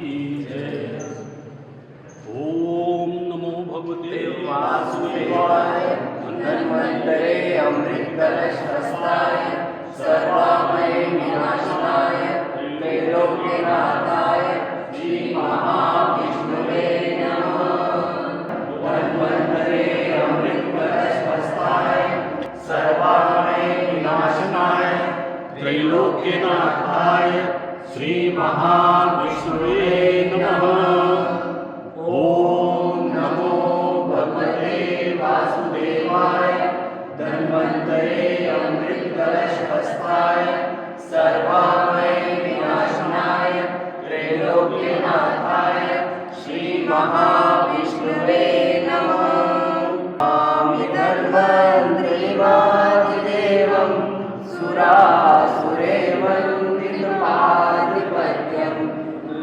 की जय। ओम नमो भगवते वासुदेवाय धन्वन्तरे अमृतकलशहस्ताय सर्वामय विनाशनाय त्रैलोक्यनाथाय श्री महाविष्णुवे नमः। धन्वन्तरे अमृतकलशहस्ताय सर्वामय विनाशनाय त्रैलोक्यनाथाय श्री महाविष्णुवे नमः। ओम नमो भगवते वासुदेवाय धन्वन्तरे अमृतकलशहस्ताय सर्वामय विनाशनाय त्रैलोक्यनाथाय श्री महाविष्णुवे नमः। नमामि धन्वन्तरिवादिदेवं सुरासुरेवन्दितपादिपत्यं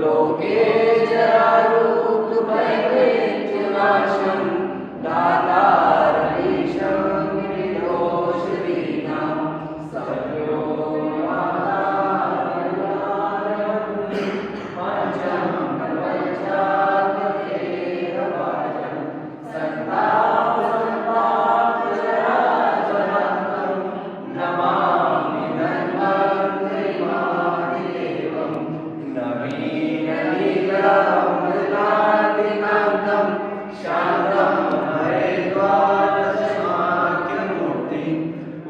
लोके जरारुग्धभयवेज्यनाशं दातारमीशं विदोषदीनां सद्यो पंचम पंचाग्रवाजं संतापसंतापजराजनकं नमामि धन्वन्तरिवादिदेवं नवीननीलमृतादिकान्तं शान्तं हरेद्वादशमाख्यमूर्तिं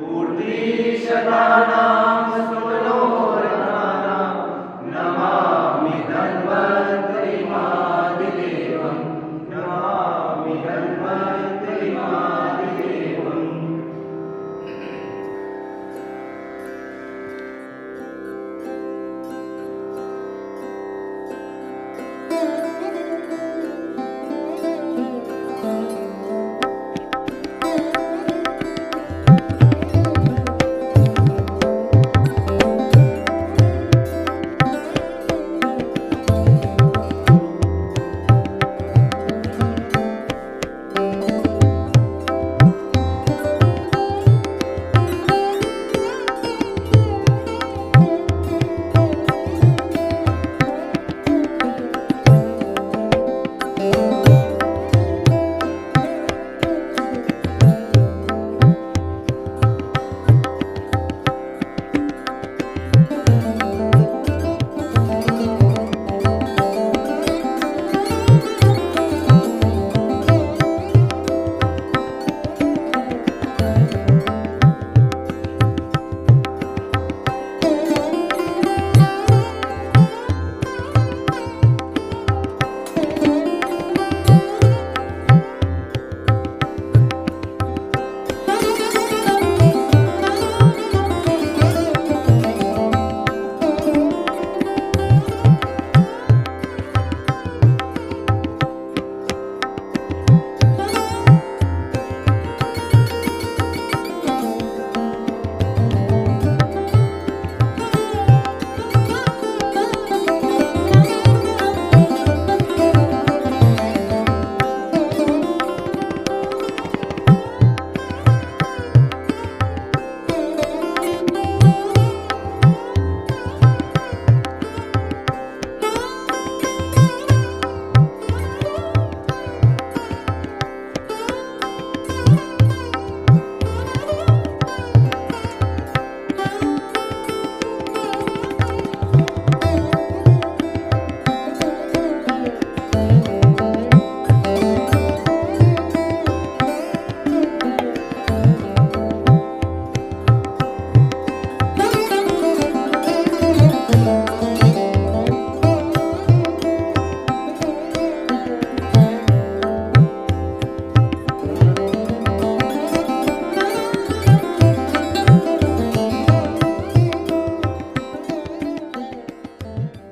ऊर्ध्वीशतानां सुमनोरथानां Namami धन्वन्तरिवादिदेवं Namami धन्वन्तरिवादिदेवम्।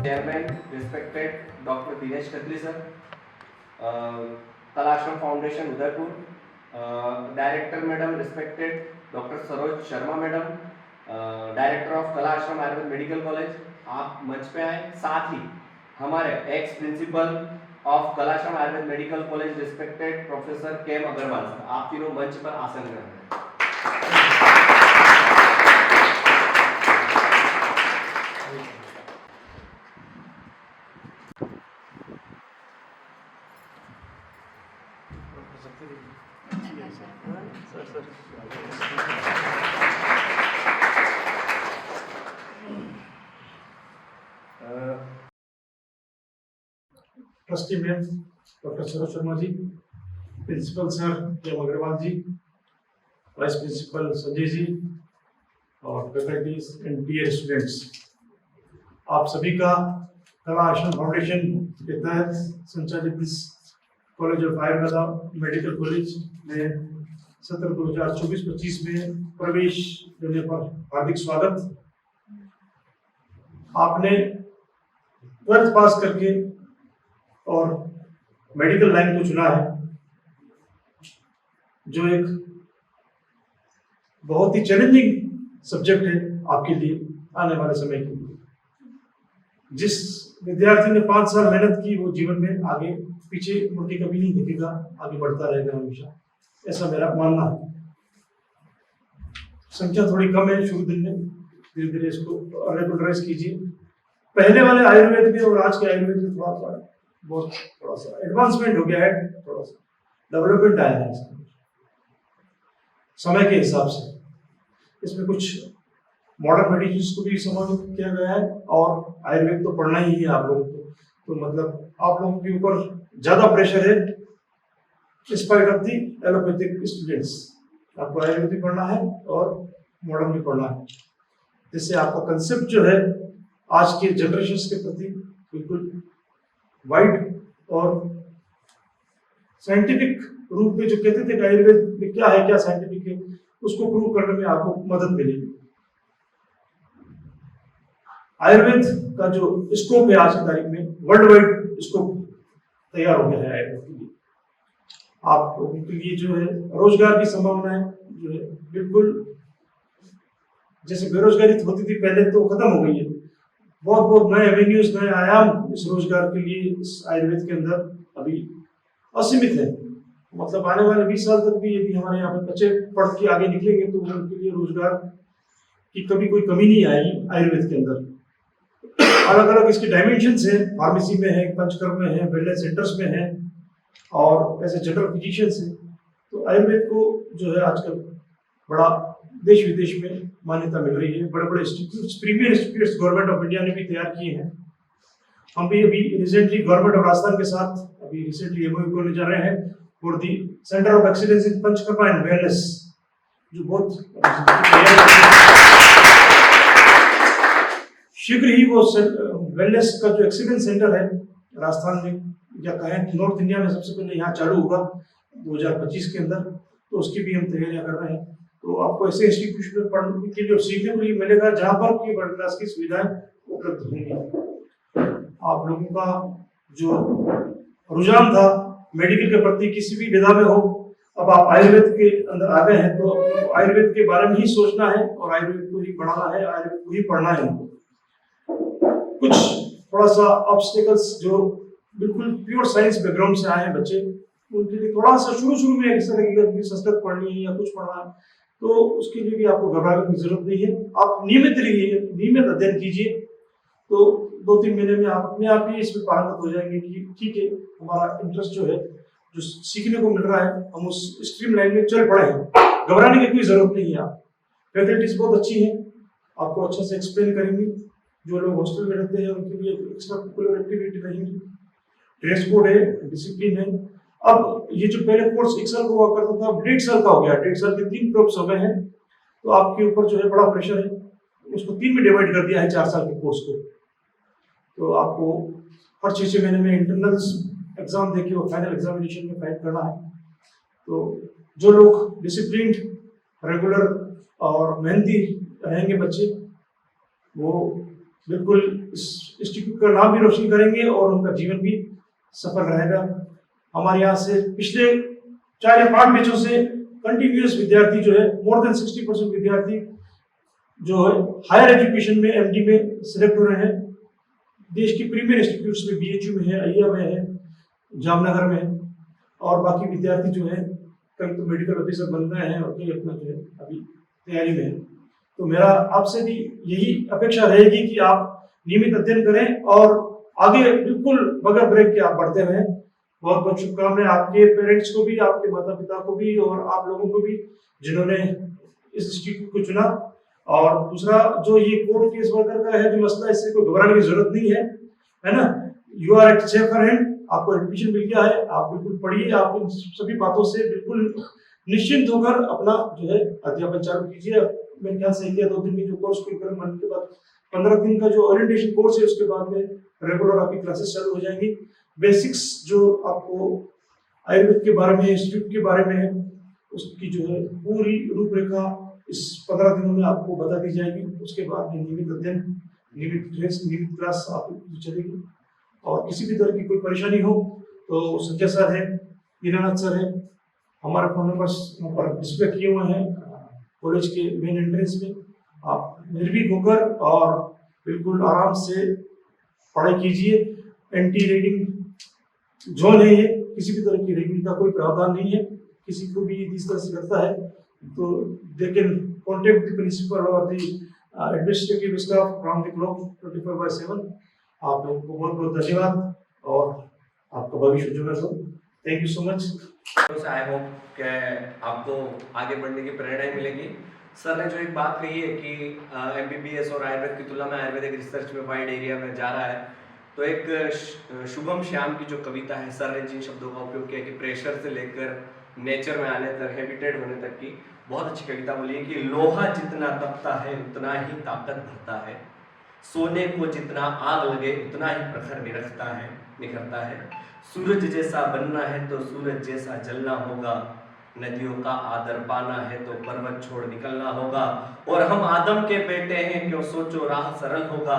Chairman, respected Dr. Dinesh Khatri sir, Kalashram Foundation Udaipur, Director Madam, respected Dr. Saroj Sharma Madam, Director of Kalashram Ayurved Medical College, आप मंच पे आए। साथ ही हमारे ex principal of Kalashram Ayurved medical college respected professor K M Agrawal sir, आप तीनों मंच पर आसन ग्रहण करें। Trustee ma'am doctor Saroj Sharma ji, principal sir M Agrawal ji, vice principal Sanjay ji और फैकल्टीज एंड डियर स्टूडेंट्स, आप सभी का कला आश्रम फाउंडेशन के तहत संचालित इस college of Ayurveda medical college में सत्र 2024-25 में प्रवेश लेने पर हार्दिक स्वागत। आपने 12th पास करके और मेडिकल लाइन को चुना है, जो एक बहुत ही चैलेंजिंग सब्जेक्ट है आपके लिए आने वाले समय के लिए। जिस विद्यार्थी ने 5 साल मेहनत की वो जीवन में आगे पीछे मुड़ के कभी नहीं दिखेगा, आगे बढ़ता रहेगा हमेशा, ऐसा मेरा मानना है। संख्या थोड़ी कम है शुरू दिन में, धीरे धीरे इसको रेगुलराइज कीजिए। पहले वाले आयुर्वेद में और आज के आयुर्वेद में थोड़ा सा एडवांसमेंट हो गया है, थोड़ा सा डेवलपमेंट आया है इसमें समय के हिसाब से। इसमें कुछ मॉडर्न मेडिसिन को भी समावेश किया गया है और आयुर्वेद तो पढ़ना ही है आप लोगों को, तो मतलब आप लोगों के ऊपर ज्यादा प्रेशर है spite of the allopathic students. आपको आयुर्वेद भी पढ़ना है और मॉडर्न भी पढ़ना है, जिससे आपका कंसेप्ट जो है आज के जनरेशन के प्रति बिल्कुल वाइड और साइंटिफिक रूप में, जो कहते थे कि आयुर्वेद में क्या है, क्या साइंटिफिक है, उसको प्रूव करने में आपको मदद मिलेगी। आयुर्वेद का जो स्कोप है आज की तारीख में वर्ल्ड वाइड स्कोप तैयार हो गया है आयुर्वेद के लिए। आप लोगों के लिए जो है रोजगार की संभावनाएं जो है बिल्कुल, जैसे बेरोजगारी होती थी पहले तो खत्म हो गई है। बहुत नए एवेन्यूज, नए आयाम इस रोजगार के लिए इस आयुर्वेद के अंदर अभी असीमित है। मतलब आने वाले 20 साल तक भी यदि हमारे यहाँ पे बच्चे पढ़ के आगे निकलेंगे तो उनके लिए रोजगार की कभी कोई कमी नहीं आएगी आयुर्वेद के अंदर। अलग अलग इसके डायमेंशंस हैं, फार्मेसी में है, पंचकर्म में है, वेलनेस सेंटर्स में है और ऐसे जनरल फिजिशियंस हैं। तो आयुर्वेद को जो है आजकल बड़ा देश विदेश में मान्यता मिल रही है। बड़े बड़े institutes, premiere institutes government of India ने भी तैयार किए हैं। हम भी अभी रिसेंटली गवर्नमेंट ऑफ राजस्थान के साथ अभी रिसेंटली एमओयू करने जा रहे हैं for the centre of excellence in panchakarma and wellness, जो बहुत शीघ्र ही वो वेलनेस का जो एक्सीलेंस सेंटर है राजस्थान में, या कहें नॉर्थ इंडिया में सबसे पहले यहाँ चालू होगा 2025 के अंदर, तो उसकी भी हम तैयारियां कर रहे हैं। तो आपको ऐसे इंस्टीट्यूट में पढ़ने के लिए और सीखने के लिए मिलेगा जहाँ पर की वर्ल्ड क्लास की सुविधाएं उपलब्ध होंगी। आप लोगों का जो रुझान था मेडिकल के प्रति किसी भी विधा में हो, अब आप आयुर्वेद के अंदर आ गए हैं तो आयुर्वेद के बारे में ही सोचना है और आयुर्वेद को ही बढ़ाना है, आयुर्वेद को ही पढ़ना है। कुछ थोड़ा सा ऑब्स्टिकल्स जो बिल्कुल प्योर साइंस बैकग्राउंड से आए हैं बच्चे, उनके लिए थोड़ा सा शुरू में ऐसा लगेगा कि संस्कृत पढ़नी है या कुछ पढ़ना है, तो उसके लिए भी आपको घबराने की जरूरत नहीं है। आप नियमित रहिए, नियमित अध्ययन कीजिए, तो 2-3 महीने में आप अपने आप ही इसमें पारंगत हो जाएंगे कि ठीक है, हमारा इंटरेस्ट जो है, जो सीखने को मिल रहा है, हम उस स्ट्रीम लाइन में चल पड़े हैं। घबराने की कोई जरूरत नहीं है। आप फैकल्टीज बहुत अच्छी हैं, आपको अच्छे से एक्सप्लेन करेंगी। जो लोग हॉस्टल में रहते हैं उनके लिए एक्स्ट्रा करिकुलर एक्टिविटी रहेंगी, ड्रेस कोड है, डिसिप्लिन है। अब ये जो पहले कोर्स 1 साल का हुआ करता था, अब 1.5 साल का हो गया। 1.5 साल के 3 प्रोग्राम्स हो गए हैं, तो आपके ऊपर जो है बड़ा प्रेशर है। उसको 3 में डिवाइड कर दिया है 4 साल के कोर्स को। तो आपको हर 6 महीने में इंटरनल्स एग्जाम देके और फाइनल एग्जामिनेशन में फाइट करना है। तो जो लोग डिसिप्लिन्ड, रेगुलर और मेहनती रहेंगे बच्चे, वो बिल्कुल इस इंस्टीट्यूट का नाम भी रोशन करेंगे और उनका जीवन भी सफल रहेगा। हमारे यहाँ से पिछले 4 या 5 बैचों से कंटिन्यूअस विद्यार्थी जो है, मोर देन 60% विद्यार्थी जो है हायर एजुकेशन में एमडी में सिलेक्ट हो रहे हैं। देश की प्रीमियर इंस्टीट्यूट्स में, बीएचयू में है, अय्या में है, जामनगर में है, और बाकी विद्यार्थी जो है कई तो मेडिकल ऑफिसर बन रहे हैं और कई अपना जो है अभी तैयारी में है। तो मेरा आपसे भी यही अपेक्षा रहेगी कि आप नियमित अध्ययन करें और आगे बिल्कुल बगैर ब्रेक के आप बढ़ते रहें। बहुत बहुत शुभकामनाएं आपके पेरेंट्स को भी, आपके माता पिता को भी और आप लोगों को भी जिन्होंने इस इंस्टीट्यूट को चुना। और दूसरा जो ये कोर्ट केस वर्कर का है जो मसला, इससे कोई घबराने की जरूरत नहीं है ना। You are at safer hand, आपको एडमिशन मिल गया है, आप बिल्कुल पढ़िए, आप इन सभी बातों से बिल्कुल निश्चिंत होकर अपना जो है अध्यापन चालू कीजिए। मेरे ख्याल से 2 दिन में जो कोर्स पूरा बनने के बाद 15 दिन का जो ओरिएंटेशन कोर्स है उसके बाद में रेगुलर आपकी क्लासेस चालू हो जाएंगी। बेसिक्स जो आपको आयुर्वेद के बारे में, इंस्टीट्यूट के बारे में है, उसकी जो है पूरी रूपरेखा इस 15 दिनों में आपको बता दी जाएगी। उसके बाद में नियमित अध्ययन, नियमित ड्रेस, नियमित क्लास आपको चलेगी। और किसी भी तरह की कोई परेशानी हो तो संजय सर है, दीनानाथ सर है, हमारे फोन नंबर्स पर डिस्प्ले किए हुए हैं कॉलेज के मेन एंट्रेंस में। आप निर्भीक होकर और बिल्कुल आराम से पढ़ाई कीजिए। एंटी रैगिंग जोन है ये, किसी भी तरह की रैगिंग का कोई प्रावधान नहीं है। किसी को भी इस तरह से करता है तो they can contact the principal और the administrative staff from the clock 24/7। आप लोगों को बहुत बहुत धन्यवाद और आपका भविष्य उज्जवल हो। Thank you so much. I hope कि आपको आगे बढ़ने की प्रेरणा मिलेगी। सर ने जो एक बात कही है कि एमबीबीएस और आयुर्वेद की तुलना में आयुर्वेदिक रिसर्च में वाइड एरिया में जा रहा है, तो एक शुभम श्याम की जो कविता है, सर ने जिन शब्दों का उपयोग किया कि प्रेशर से लेकर नेचर में आने तक, हैबिटेट होने तक की बहुत अच्छी कविता बोली है कि लोहा जितना तपता है उतना ही ताकत भरता है, सोने को जितना आग लगे उतना ही प्रखर निखरता है, सूरज जैसा बनना है तो सूरज जैसा जलना होगा, नदियों का आदर पाना है तो पर्वत छोड़ निकलना होगा, और हम आदम के बेटे हैं क्यों सोचो राह सरल होगा,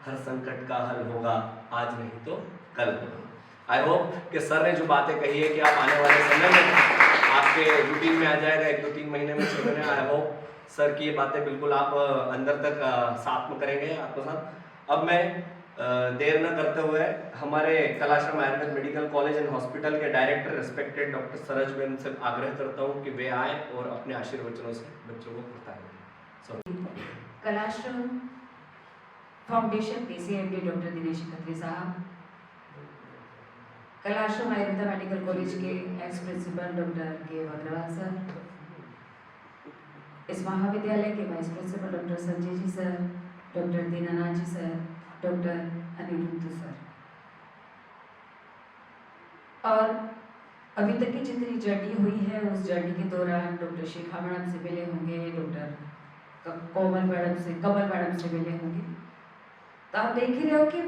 हर संकट का हल होगा आज नहीं तो कल होगा। आई होप कि सर ने जो बातें कही है कि आप आने वाले समय में आपके रूटीन में आ जाएगा, 1-2-3 महीने में 6 महीने। आई होप सर की ये बातें बिल्कुल आप अंदर तक साथ में करेंगे आपके साथ। अब मैं देर न करते हुए हमारे Kalashram Ayurved medical college and hospital के director respected doctor Saroj ma'am से आग्रह करता हूं कि वे आए और अपने आशीर्वचनों से बच्चों को बताएं। कलाश्रम फाउंडेशन पीसीएमडी डॉक्टर दिनेश खत्री साहब, कलाश्रम आयुर्वेदा मेडिकल कॉलेज के एक्स प्रिंसिपल डॉक्टर के अग्रवाल सर, इस महाविद्यालय के vice principal doctor Sanjay ji sir, doctor Dinanath जी सर, डॉक्टर अनिरुद्ध सर, और अभी तक की जितनी जर्नी हुई है उस जर्नी के दौरान डॉक्टर शिखा मैडम से मिले होंगे, डॉक्टर कमल मैडम से मिले होंगे, तो आप देख ही रहे हो कि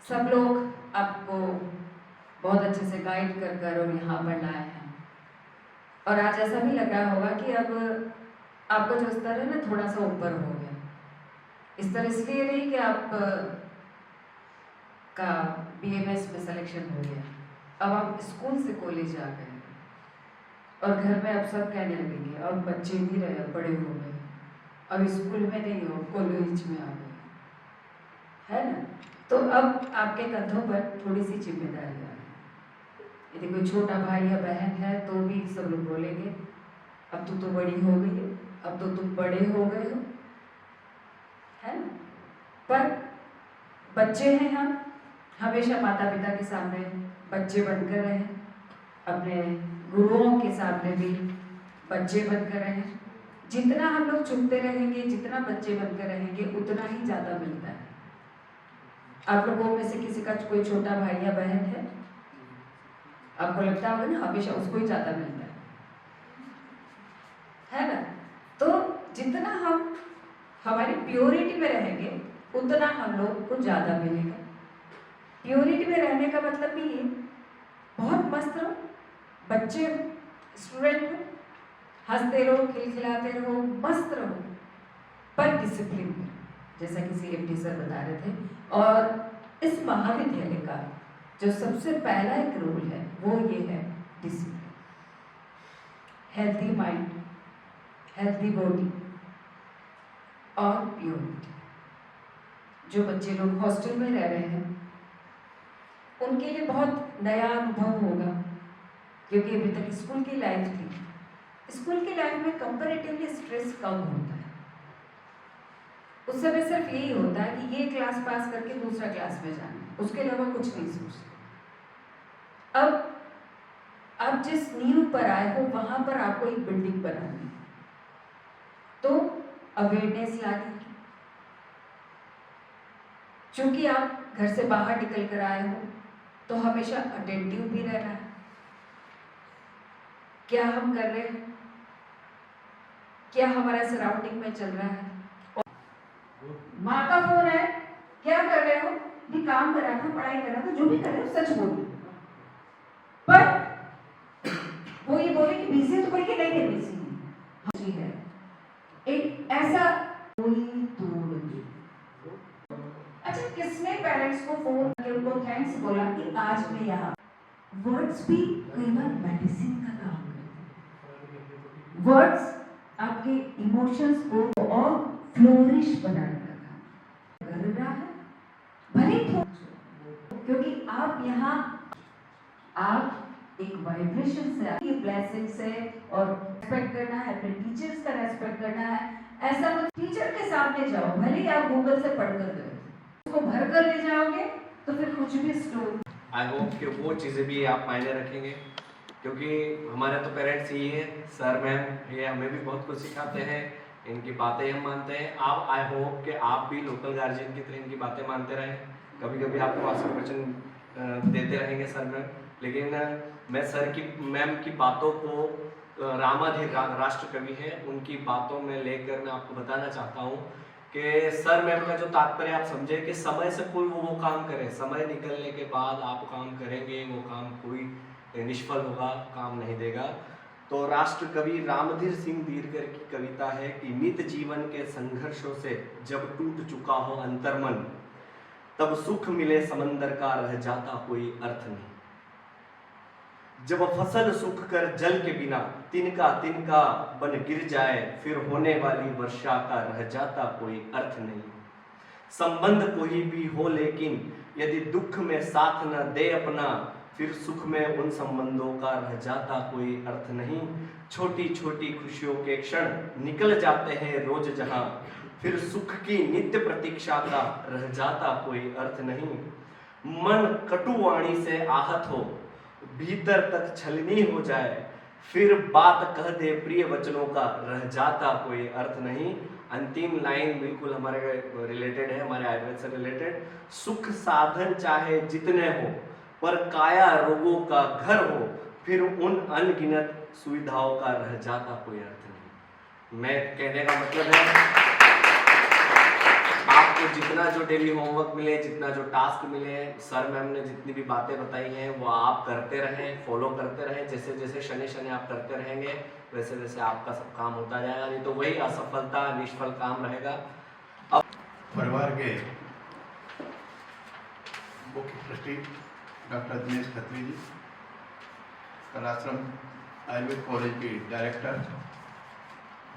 सब लोग आपको बहुत अच्छे से गाइड कर और यहाँ पर लाए हैं। और आज ऐसा भी लग रहा होगा कि अब आपका जो स्तर है ना थोड़ा सा ऊपर हो गया। स्तर इसलिए नहीं कि आप का बीएमएस में सिलेक्शन हो गया, अब आप स्कूल से कॉलेज आ गए और घर में अब सब कहने लगेंगे अब बच्चे नहीं रहे, बड़े हो गए, अब स्कूल में नहीं हो, कॉलेज में आ गए, है ना। तो अब आपके कंधों पर थोड़ी सी जिम्मेदारी आ गई। यदि कोई छोटा भाई या बहन है तो भी सब लोग बोलेंगे अब तो बड़ी हो गई है, अब तो तुम बड़े हो गए हो, है ना। पर बच्चे हैं हम, हमेशा माता पिता के सामने बच्चे बनकर रहें, अपने गुरुओं के सामने भी बच्चे बनकर रहें। जितना हम लोग चुपते रहेंगे, जितना बच्चे बनकर रहेंगे, उतना ही ज़्यादा मिलता है। आप लोगों में से किसी का कोई छोटा भाई या बहन है, आपको लगता होगा ना हमेशा उसको ही ज़्यादा मिलता है ना। तो जितना हम हमारी प्योरिटी में रहेंगे उतना हम लोग को ज़्यादा मिलेगा। प्योरिटी में रहने का मतलब भी ये बहुत मस्त रहो, बच्चे स्टूडेंट हो, हंसते रहो, खिलखिलाते रहो, मस्त रहो, पर डिसिप्लिन में, जैसा कि सीएमडी सर बता रहे थे। और इस महाविद्यालय का जो सबसे पहला एक रूल है वो ये है discipline. Healthy mind, healthy body और प्योरिटी। जो बच्चे लोग हॉस्टल में रह रहे हैं उनके लिए बहुत नया अनुभव होगा, क्योंकि अभी तक स्कूल की लाइफ थी। स्कूल की लाइफ में कंपैरेटिवली स्ट्रेस कम होता है। उस समय सिर्फ यही होता है कि ये क्लास पास करके दूसरा क्लास में जाना है, उसके अलावा कुछ नहीं सोचते। अब जिस नींव पर आए हो वहां पर आपको एक बिल्डिंग बनानी है, तो अवेयरनेस लानी है। क्योंकि आप घर से बाहर निकल कर आए हो तो हमेशा अटेंटिव भी रहना है, क्या हम कर रहे हैं, क्या हमारा सराउंडिंग में चल रहा है। माँ का फोन है, क्या कर रहे हो, भी काम कर रहा था, पढ़ाई कर रहा था, जो भी कर रहे हो सच बोलिए। पर वो ये बोले कि बिजी है तो कोई के नहीं बिजी है। एक ऐसा कोई तोड़ दे। अच्छा, किसने पेरेंट्स को फोन करके उनको थैंक्स बोला कि आज मैं यहाँ। वर्ड्स भी कई बार मेडिसिन का काम करते हैं। वर्ड्स आपके इमोशंस को और फ्लोरिश बनाने का काम कर रहा है, भले क्योंकि आप यहाँ आप एक वाइब्रेशन से, आपकी ब्लेसिंग से, और रेस्पेक्ट करना है, अपने टीचर्स का रेस्पेक्ट करना है। ऐसा मत टीचर के सामने जाओ, भले ही आप गूगल से पढ़कर गए, उसको भर कर ले जाओगे तो फिर कुछ भी स्टोर। आई होप कि वो चीज़ें भी आप मायने रखेंगे, क्योंकि हमारे तो पेरेंट्स ही है, सर मैम ये हमें भी बहुत कुछ सिखाते हैं, इनकी बातें हम मानते हैं। आप आई होप कि आप भी लोकल गार्जियन की तरह इनकी बातें मानते रहें। कभी कभी आपको आसन क्वेश्चन देते रहेंगे सर मैम, लेकिन मैं सर की मैम की बातों को रामाधीर राष्ट्र कवि है उनकी बातों में लेकर मैं आपको बताना चाहता हूँ कि सर मैम का जो तात्पर्य आप समझे कि समय से कोई वो काम करे, समय निकलने के बाद आप काम करेंगे, वो काम कोई निष्फल होगा, काम नहीं देगा। तो राष्ट्र कवि रामधीर सिंह दीरकर की कविता है कि नित जीवन के संघर्षों से जब टूट चुका हो अंतर्मन, तब सुख मिले समंदर का रह जाता कोई अर्थ नहीं। जब फसल सूख कर जल के बिना तिनका तिनका बन गिर जाए, फिर होने वाली वर्षा का रह जाता कोई अर्थ नहीं। संबंध कोई भी हो लेकिन यदि दुख में साथ न दे अपना, फिर सुख में उन संबंधों का रह जाता कोई अर्थ नहीं। छोटी छोटी खुशियों के क्षण निकल जाते हैं रोज जहां, फिर सुख की नित्य प्रतीक्षा का रह जाता कोई अर्थ नहीं। मन कटुवाणी से आहत हो, भीतर तक छलनी हो जाए, फिर बात कह दे प्रिय वचनों का रह जाता कोई अर्थ नहीं। अंतिम लाइन बिल्कुल हमारे रिलेटेड है, हमारे आयुर्वेद से रिलेटेड। सुख साधन चाहे जितने हो, पर काया रोगों का घर हो, फिर उन अनगिनत सुविधाओं का रह जाता कोई अर्थ नहीं। मैं कहने का मतलब है आपको जितना जो डेली होमवर्क मिले, जितना जो टास्क मिले, सर मैम ने जितनी भी बातें बताई हैं वो आप करते रहें, फॉलो करते रहें। जैसे जैसे शनि शनि आप करते रहेंगे वैसे वैसे आपका सब काम होता जाएगा, नहीं तो वही असफलता निष्फल काम रहेगा। अब परिवार के मुख्य ट्रस्टी डॉक्टर दिनेश खत्री जी, कलाश्रम आयुर्वेद कॉलेज की डायरेक्टर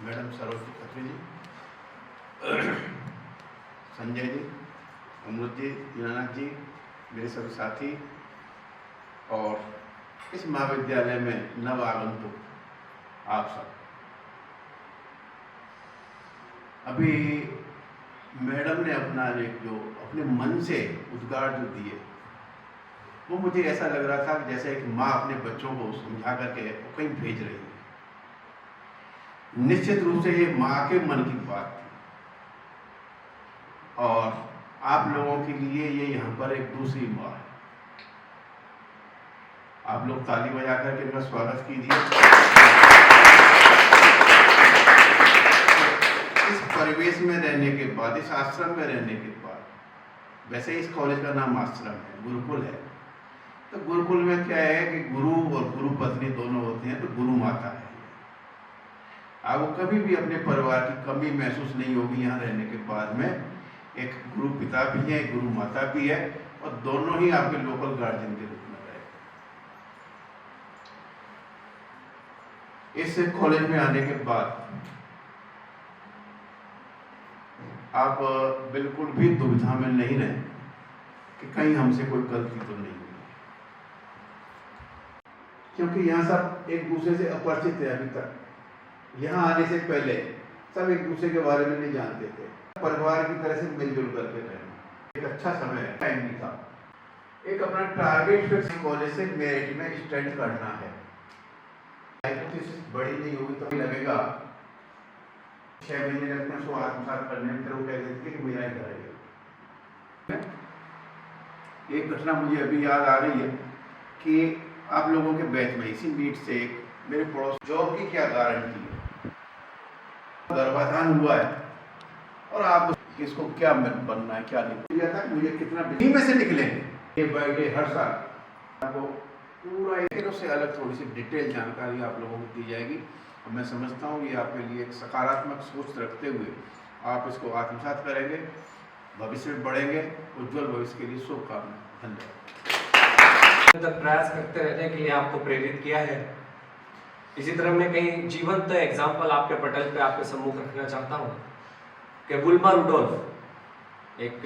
मैडम सरोज खत्री जी, संजय जी, अमृत जी, दीनानाथ जी, मेरे सभी साथी और इस महाविद्यालय में नव आगंतुक आप सब। अभी मैडम ने अपना एक जो अपने मन से उद्गार जो दिए, वो मुझे ऐसा लग रहा था कि जैसे एक माँ अपने बच्चों को समझा करके कहीं भेज रही है। निश्चित रूप से ये माँ के मन की बात थी और आप लोगों के लिए ये यहाँ पर एक दूसरी माँ है। आप लोग ताली बजा करके इनका स्वागत कीजिए। इस परिवेश में रहने के बाद, इस आश्रम में रहने के बाद, वैसे इस कॉलेज का नाम आश्रम है, गुरुकुल है, तो गुरुकुल में क्या है कि गुरु और गुरु पत्नी दोनों होते हैं, तो गुरु माता है। आपको कभी भी अपने परिवार की कमी महसूस नहीं होगी यहाँ रहने के बाद में। एक गुरु पिता भी है, एक गुरु माता भी है, और दोनों ही आपके लोकल गार्जियन के रूप में रहे। इस कॉलेज में आने के बाद आप बिल्कुल भी दुविधा में नहीं रहे कि कहीं हमसे कोई गलती तो नहीं हुई, क्योंकि यहाँ सब एक दूसरे से अपरिचित है। अभी तक यहाँ आने से पहले सब एक दूसरे के बारे में नहीं जानते थे, परिवार की तरह से मिलजुल करके रहना। एक अच्छा समय टाइम भी था। एक एक अपना टारगेट फिक्स कॉलेज से मेरिट में स्टैंड करना है। हाइपोथेसिस बड़ी नहीं होगी तो लगेगा 6 महीने लगते हैं उसको आत्मसात करने में, फिर वो कह देती है कि मेरा ही करेगा। एक घटना मुझे अभी याद आ रही है कि आप लोगों के बैच में इसी मीट से एक मेरे पड़ोस जॉब की क्या गारंटी है, गर्भाधान हुआ है और आप इसको क्या बनना है क्या नहीं था, मुझे कितना बिजली में से निकलेंगे ये बर्थडे हर साल, आपको पूरा एक से अलग थोड़ी सी डिटेल जानकारी आप लोगों को दी जाएगी। और मैं समझता हूँ ये आपके लिए एक सकारात्मक सोच रखते हुए आप इसको आत्मसात करेंगे, भविष्य में बढ़ेंगे, उज्जवल भविष्य के लिए शुभकामनाएं। धन्यवाद। तक प्रयास करते रहने के लिए आपको प्रेरित किया है। इसी तरह मैं कई जीवंत एग्जाम्पल आपके पटल पे आपके सम्मुख रखना चाहता हूँ कि वुल्मा रुडोल्फ एक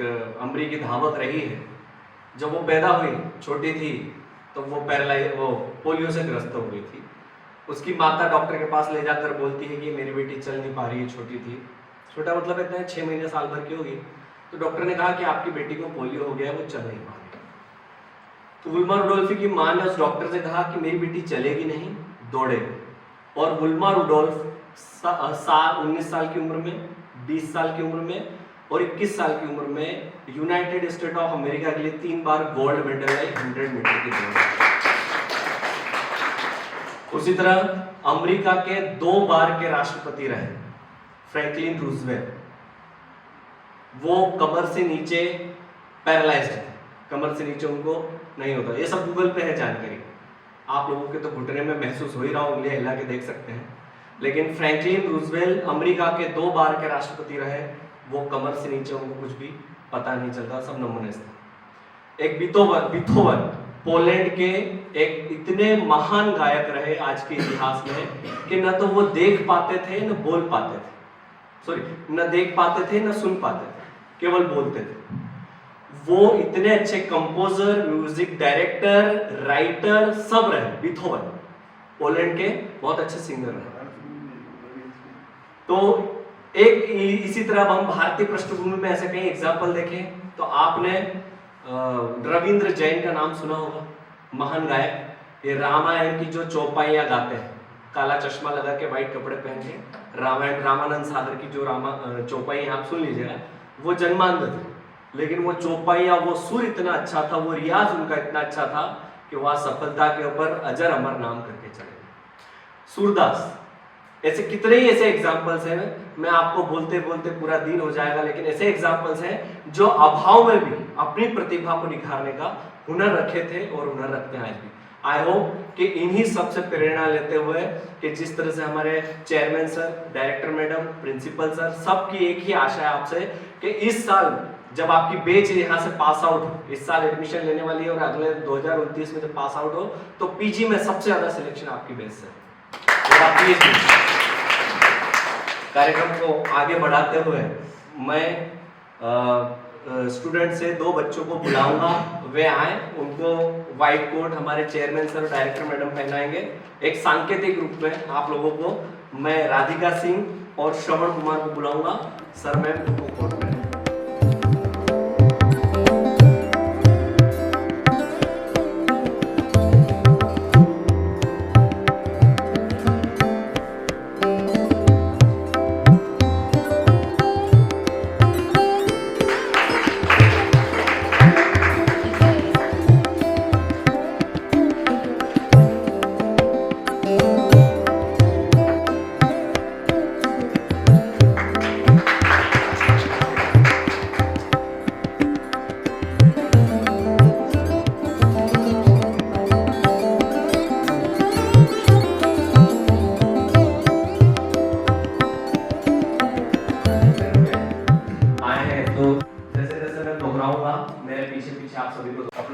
अमरीकी धावक रही है। जब वो पैदा हुई छोटी थी तो वो पोलियो से ग्रस्त हो गई थी। उसकी माता डॉक्टर के पास ले जाकर बोलती है कि मेरी बेटी चल नहीं पा रही है, छोटी थी, छोटा मतलब इतना है 6 महीने साल भर की होगी। तो डॉक्टर ने कहा कि आपकी बेटी को पोलियो हो गया है, वो चल नहीं पा रही। तो वुल्मा रुडोल्फ की माँ ने उस डॉक्टर से कहा कि मेरी बेटी चलेगी नहीं, दौड़ेगी। और वुल्मा रुडोल्फ 19 साल की उम्र में, 20 साल की उम्र में और 21 साल की उम्र में यूनाइटेड स्टेट ऑफ अमेरिका के लिए 3 बार गोल्ड मेडल है 100 मीटर की दौड़। उसी तरह अमेरिका के 2 बार के राष्ट्रपति रहे फ्रैंकलिन रूजवेल्ट, वो कमर से नीचे पैरालाइज्ड थे, कमर से नीचे उनको नहीं होता। ये सब गूगल पे है जानकारी, आप लोगों के तो घुटने में महसूस हो ही रहा, उंगलियां हिला के देख सकते हैं। लेकिन फ्रैंकलिन रूजवेल्ट अमेरिका के 2 बार के राष्ट्रपति रहे, वो कमर से नीचे उनको कुछ भी पता नहीं चलता, सब नमूने था। एक बीथोवन पोलैंड के एक इतने महान गायक रहे आज के इतिहास में कि न तो वो देख पाते थे न बोल पाते थे, न देख पाते थे न सुन पाते थे, केवल बोलते थे। वो इतने अच्छे कंपोजर, म्यूजिक डायरेक्टर, राइटर सब रहे। बीथोवन पोलैंड के बहुत अच्छे सिंगर रहे। तो एक इसी तरह हम भारतीय पृष्ठभूमि में ऐसे कई एग्जाम्पल देखें तो आपने रविंद्र जैन का नाम सुना होगा, महान गायक। ये रामायण की जो चौपाइयां गाते हैं, काला चश्मा लगा के व्हाइट कपड़े पहन के रामायण, रामानंद सागर की जो चौपाई आप सुन लीजिएगा, वो जन्मांध थे। लेकिन वो चौपाइया, वो सुर इतना अच्छा था, वो रियाज उनका इतना अच्छा था कि वह सफलता के ऊपर अजर अमर नाम करके चले गए। सूरदास, ऐसे कितने ही ऐसे एग्जाम्पल्स हैं, मैं आपको बोलते बोलते पूरा दिन हो जाएगा, लेकिन ऐसे एग्जाम्पल्स हैं जो अभाव में भी अपनी प्रतिभा को निखारने का हुनर रखे थे और हुनर रखते हैं आज भी। आई होप कि इन्हीं सबसे प्रेरणा लेते हुए कि जिस तरह से हमारे chairman sir, director madam, principal sir, सबकी एक ही आशा है आपसे कि इस साल जब आपकी बैच यहाँ से पास आउट हो, इस साल एडमिशन लेने वाली है और अगले 2029 में जब पास आउट हो तो पीजी में सबसे ज्यादा सिलेक्शन आपकी बैच से। और आपकी कार्यक्रम को आगे बढ़ाते हुए मैं स्टूडेंट से 2 बच्चों को बुलाऊंगा, वे आए, उनको व्हाइट कोट हमारे चेयरमैन सर, डायरेक्टर मैडम पहनाएंगे। एक सांकेतिक रूप में आप लोगों को मैं राधिका सिंह और श्रवण कुमार को बुलाऊंगा। सर मैम उनको कोट पहनाएंगे।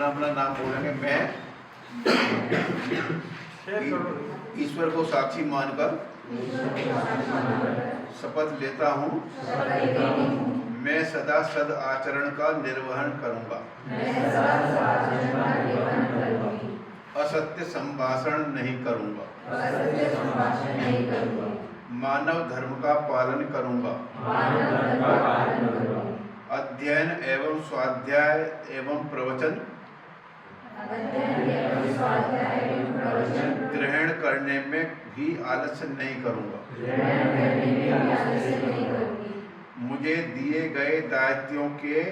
अपना नाम बोलेंगे। मैं ईश्वर को साक्षी मानकर शपथ लेता हूँ मैं सदा सद आचरण का निर्वहन करूँगा, असत्य संभाषण नहीं करूँगा, मानव धर्म का पालन करूँगा, अध्ययन एवं स्वाध्याय एवं प्रवचन करने में भी आलस्य नहीं करूँगा। मुझे दिए गए दायित्वों के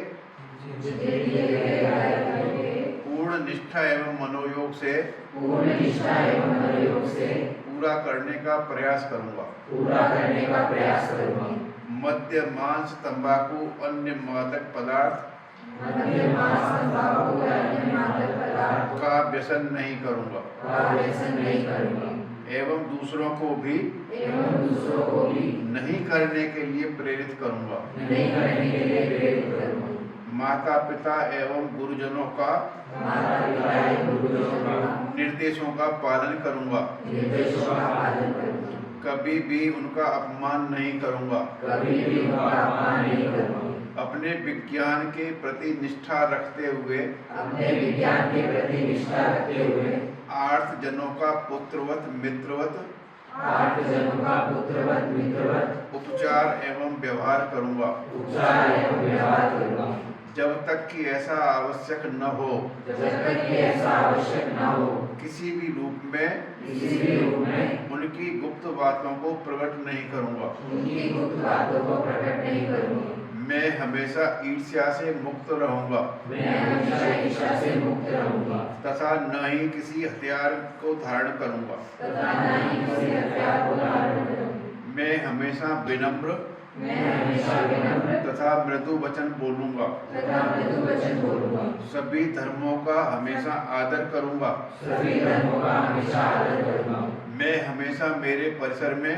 पूर्ण निष्ठा एवं मनोयोग से पूरा करने का प्रयास करूँगा। मद्य, मांस, तंबाकू, अन्य मादक पदार्थ का व्यसन नहीं करूँगा एवं दूसरों को भी नहीं करने के लिए प्रेरित करूँगा। माता पिता एवं गुरुजनों का निर्देशों का पालन करूँगा। कभी भी उनका अपमान नहीं करूँगा। अपने विज्ञान के प्रति निष्ठा रखते हुए आर्थ जनों का पुत्रवत मित्रवत उपचार एवं व्यवहार करूँगा। जब तक कि ऐसा आवश्यक न हो किसी भी रूप में उनकी गुप्त बातों को प्रकट नहीं करूँगा। मैं हमेशा ईर्ष्या से मुक्त रहूँगा तथा न ही किसी हथियार को धारण करूँगा। मैं हमेशा विनम्र तथा मृदु वचन बोलूँगा। सभी धर्मों का हमेशा आदर करूँगा। मैं हमेशा मेरे परिसर में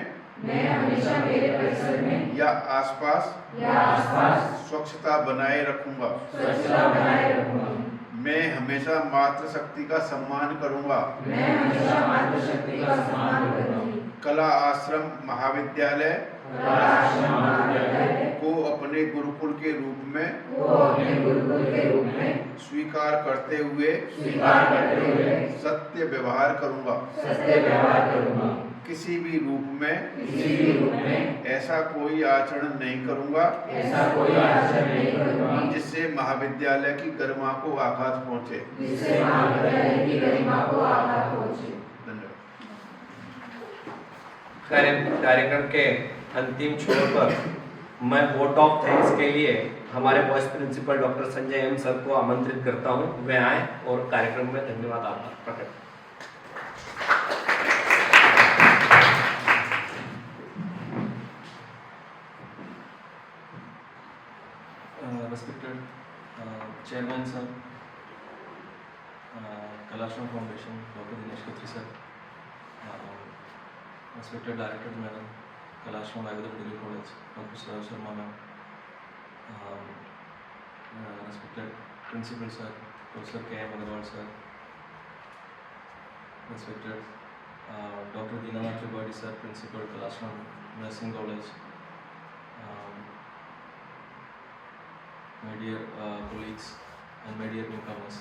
या आसपास स्वच्छता बनाए रखूँगा। मैं हमेशा मातृशक्ति का सम्मान करूँगा। कला आश्रम महाविद्यालय को अपने गुरुकुल के रूप में स्वीकार करते हुए सत्य व्यवहार करूँगा। किसी भी रूप में ऐसा कोई आचरण नहीं करूँगा जिससे महाविद्यालय की गरिमा को आघात पहुँचे। धन्यवाद। कार्यक्रम के अंतिम छोर पर मैं वोट ऑफ थैंक्स के लिए हमारे vice principal doctor Sanjay M sir को आमंत्रित करता हूं, वे आए और कार्यक्रम में धन्यवाद आभार प्रकट। Respected Chairman sir, Kalashram Foundation, Dr. Dinesh Khatri sir, respected Director Madam, Kalashram Ayurveda Medical College, Dr. Saroj Sharma ma'am, respected Principal sir, Professor K. M. Agarwal sir, respected Dr. Dinanath Tribadi sir, Principal Kalashram Nursing College, my dear colleagues and my dear newcomers,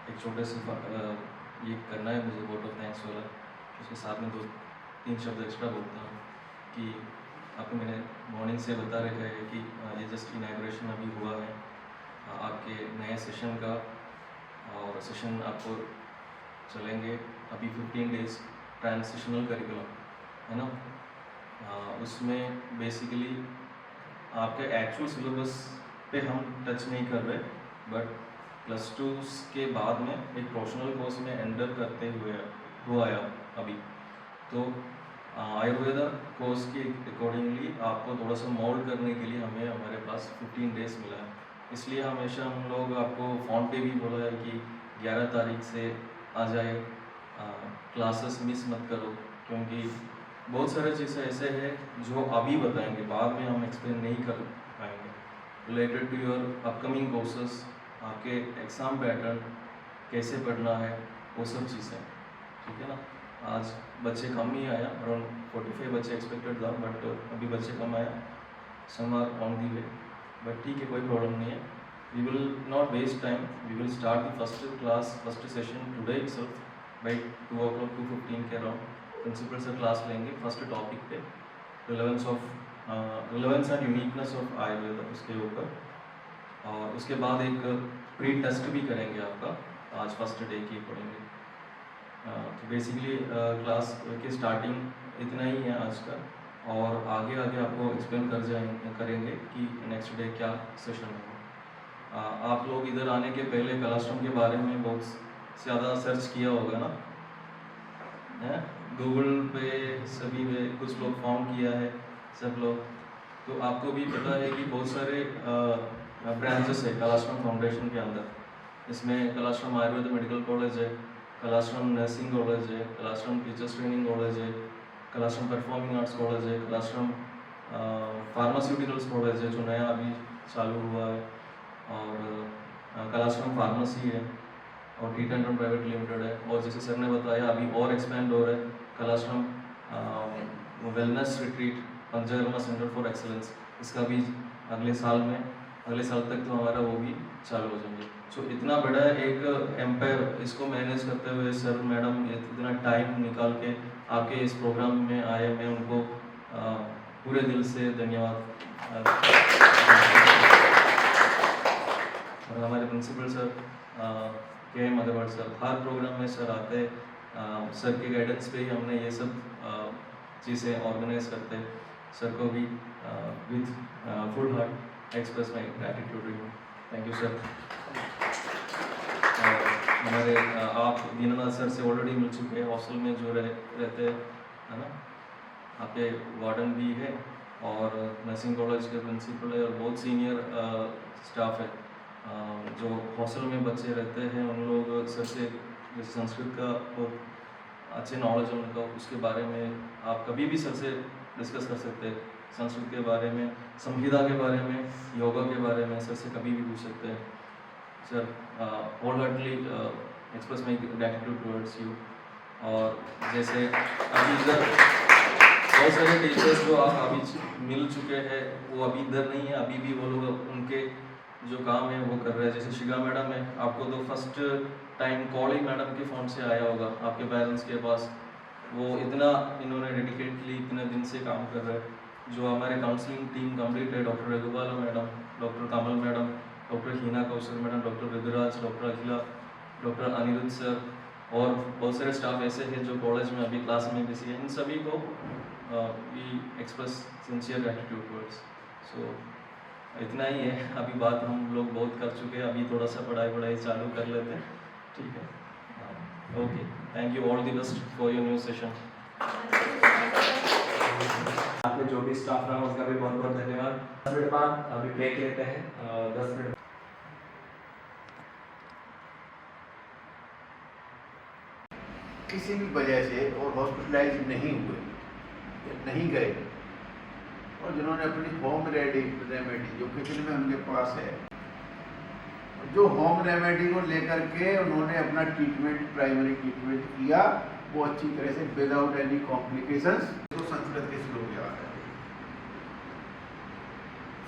एक छोटे से ये करना है मुझे vote of thanks वाला, उसके साथ में 2-3 शब्द एक्स्ट्रा बोलता हूँ कि आपको मैंने मॉर्निंग से बता रखा है कि ये जस्ट इनॉग्रेशन अभी हुआ है आपके नए सेशन का, और सेशन आपको चलेंगे अभी 15 डेज ट्रांजिशनल करिकुलम है ना। उसमें बेसिकली आपके एक्चुअल सिलेबस पे हम टच नहीं कर रहे, बट +2 के बाद में एक प्रोफेशनल कोर्स में एंटर करते हुआ आया अभी, तो आयुर्वेदा कोर्स के अकॉर्डिंगली आपको थोड़ा सा मोल्ड करने के लिए हमारे पास 15 डेज मिला है। इसलिए हमेशा हम लोग आपको फ़ोन पे भी बोला है कि 11 तारीख से आ जाए, क्लासेस मिस मत करो, क्योंकि बहुत सारे चीज़ें ऐसे हैं जो अभी बताएंगे, बाद में हम एक्सप्लेन नहीं कर पाएंगे related to your upcoming courses, आपके एग्ज़ाम पैटर्न कैसे पढ़ना है, वो सब चीज़ें, ठीक है ना। आज बच्चे कम ही आया, अराउंड 45 बच्चे एक्सपेक्टेड था, बट अभी बच्चे कम आया, some are on the way, but ठीक है, कोई प्रॉब्लम नहीं है। We will not waste time, we will start the first session today itself by 2 o'clock 2:15 के अराउंड। प्रिंसिपल से क्लास लेंगे फर्स्ट टॉपिक पे, relevance and uniqueness of Ayurveda, उसके ऊपर, और उसके बाद एक प्री टेस्ट भी करेंगे आपका आज फर्स्ट डे की अकॉर्डिंगली। तो बेसिकली क्लास की स्टार्टिंग इतना ही है आज का, और आगे आगे आपको एक्सप्लेन करेंगे कि नेक्स्ट डे क्या सेशन होगा। आप लोग इधर आने के पहले क्लासरूम के बारे में बहुत ज़्यादा सर्च किया होगा ना, है गूगल पे सभी पे, कुछ लोग फॉर्म किया है सब लोग, तो आपको भी पता है कि बहुत सारे ब्रांचेस है कलाश्रम फाउंडेशन के अंदर। इसमें कलाश्रम आयुर्वेद मेडिकल कॉलेज है, कलाश्रम नर्सिंग कॉलेज है, कलाश्रम टीचर्स ट्रेनिंग कॉलेज है, कलाश्रम परफॉर्मिंग आर्ट्स कॉलेज है, कलाश्रम फार्मास्यूटिकल्स कॉलेज है जो नया अभी चालू हुआ है, और कलाश्रम फार्मेसी है, और टी टेंडन प्राइवेट लिमिटेड है, और जैसे सर ने बताया अभी और एक्सपेंड हो रहा है Kalashram wellness retreat Panchakarma centre for excellence, इसका भी अगले साल तक तो हमारा वो भी चालू हो जाएंगे। सो इतना बड़ा एक एम्पायर, इसको मैनेज करते हुए सर मैडम इतना टाइम निकाल के आपके इस प्रोग्राम में आए, मैं उनको पूरे दिल से धन्यवाद। और हमारे प्रिंसिपल सर के मधुवर सर, हर प्रोग्राम में सर आते, सर के गाइडेंस पे ही हमने ये सब चीज़ें ऑर्गेनाइज करते। सर को भी with full heart express my gratitude to you. Thank you sir. हमारे आप दीनानाथ सर से ऑलरेडी मिल चुके हैं, हॉस्टल में जो रहते हैं, है ना, आपके वार्डन भी है, और नर्सिंग कॉलेज के प्रिंसिपल है, और बहुत सीनियर स्टाफ है जो हॉस्टल में बच्चे रहते हैं। उन लोग सर से जैसे संस्कृत का बहुत अच्छे नॉलेज है उनका, उसके बारे में आप कभी भी सर से डिस्कस कर सकते हैं। संस्कृत के बारे में, संहिता के बारे में, योगा के बारे में सर से कभी भी पूछ सकते हैं। Sir whole heartily express my gratitude towards you. और जैसे अभी इधर बहुत सारे टीचर्स जो आप अभी मिल चुके हैं, वो अभी इधर नहीं है, अभी भी वो लोग उनके जो काम है वो कर रहे हैं। जैसे शिगा मैडम है, आपको तो फर्स्ट टाइम कॉल ही मैडम के फ़ोन से आया होगा आपके पेरेंट्स के पास। वो इतना इन्होंने डेडिकेटली इतने दिन से काम कर रहे हैं। जो हमारे काउंसलिंग टीम कंप्लीट है, डॉक्टर रघुबाला मैडम, डॉक्टर कमल मैडम, डॉक्टर हीना कौशल मैडम, डॉक्टर विदुराज, डॉक्टर अखिला, डॉक्टर अनिरुद्ध सर, और बहुत सारे स्टाफ ऐसे हैं जो कॉलेज में अभी क्लास में बिजी हैं। इन सभी को we express sincere gratitude towards. So इतना ही है, अभी बात हम लोग बहुत कर चुके हैं, अभी थोड़ा सा पढ़ाई चालू कर लेते हैं, ठीक है। Okay, thank you, all the best for your new session. आपने जो भी स्टाफ रहा उसका भी बहुत बहुत धन्यवाद। 10 मिनट बाद अभी ब्रेक लेते हैं, 10 मिनट। किसी भी वजह से और हॉस्पिटलाइज नहीं हुए, नहीं गए, और जिन्होंने अपनी होम रेमेडी जो किचन में उनके पास है, जो होम रेमेडी को लेकर के उन्होंने अपना ट्रीटमेंट, प्राइमरी ट्रीटमेंट किया, वो अच्छी तरह से विदाउट एनी कॉम्प्लिकेशंस। तो संस्कृत के श्लोक याद है।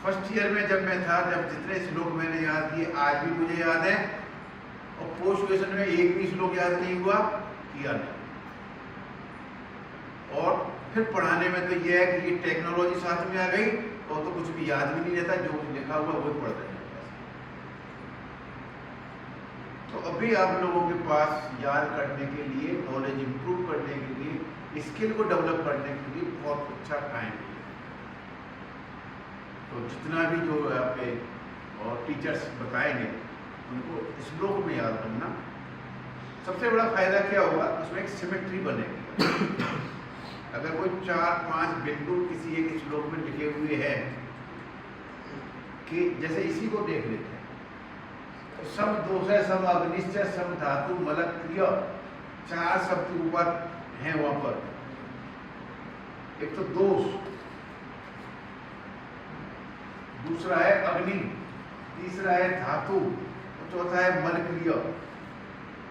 फर्स्ट ईयर में जब मैं था, जब जितने श्लोक मैंने याद किए आज भी मुझे याद है, और पोस्ट ग्रेजुएशन में एक भी श्लोक याद नहीं हुआ, किया नहीं। और फिर पढ़ाने में तो ये है कि ये टेक्नोलॉजी साथ में आ गई, और तो कुछ भी याद भी नहीं रहता, जो कुछ लिखा हुआ वो पढ़ते हैं। तो अभी आप लोगों के पास याद करने के लिए, नॉलेज इंप्रूव करने के लिए, स्किल को डेवलप करने के लिए बहुत अच्छा टाइम है। तो जितना भी जो आपके और टीचर्स बताएंगे उनको श्लोक में याद करना। सबसे बड़ा फायदा क्या होगा, उसमें एक सिमेट्री बनेगी। अगर कोई 4-5 बिंदु किसी एक श्लोक में लिखे हुए हैं, कि जैसे इसी को देख लेते हैं, सम दोष है, सम अग्निश्चय, सम धातु मलक क्रिया, 4 शब्द ऊपर हैं वहां पर। एक तो दोष, दूसरा है अग्नि, तीसरा है धातु, और चौथा है मल क्रिया,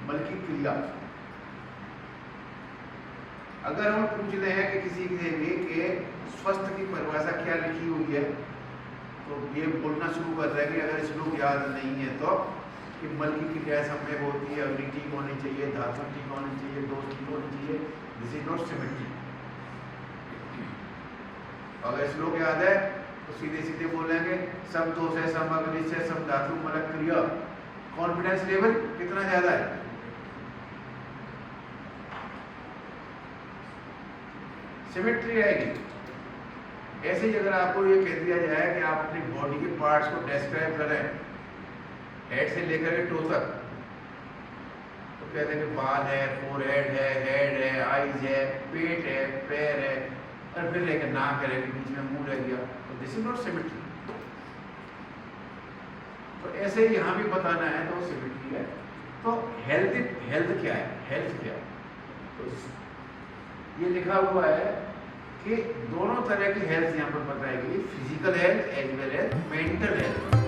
मल की क्रिया। अगर हम पूछ रहे हैं कि किसी के स्वस्थ की परिभाषा क्या लिखी हुई है, तो ये बोलना शुरू कर रहे हैं कि अगर श्लोक याद नहीं है तो कि मल की क्रिया समय होती है, अग्नि ठीक होनी चाहिए, धातु ठीक होनी चाहिए, दोष ठीक होनी चाहिए। This is not symmetry. अगर श्लोक याद है तो सीधे सीधे बोलेंगे सब दोष है, सब अग्नि से, सब धातु मलक क्रिया। कॉन्फिडेंस लेवल कितना ज्यादा है, सिमेट्री आएगी। ऐसे ही अगर आपको ये कह दिया जाए कि आप अपनी बॉडी के पार्ट्स को डिस्क्राइब करें हेड से लेकर के टो तक, तो कहते हैं कि बाल है, फोरहेड है, हेड है, आईज है, पेट है, पैर है, और फिर लेकर नाक है, बीच में मुंह रह गया, तो दिस इज नॉट सिमेट्री। तो ऐसे ही यहाँ भी बताना है तो सिमेट्री है। तो हेल्थ क्या है, हेल्थ क्या है, तो ये लिखा हुआ है कि दोनों तरह की हेल्थ यहाँ पर बताएगी, physical health as well as mental health.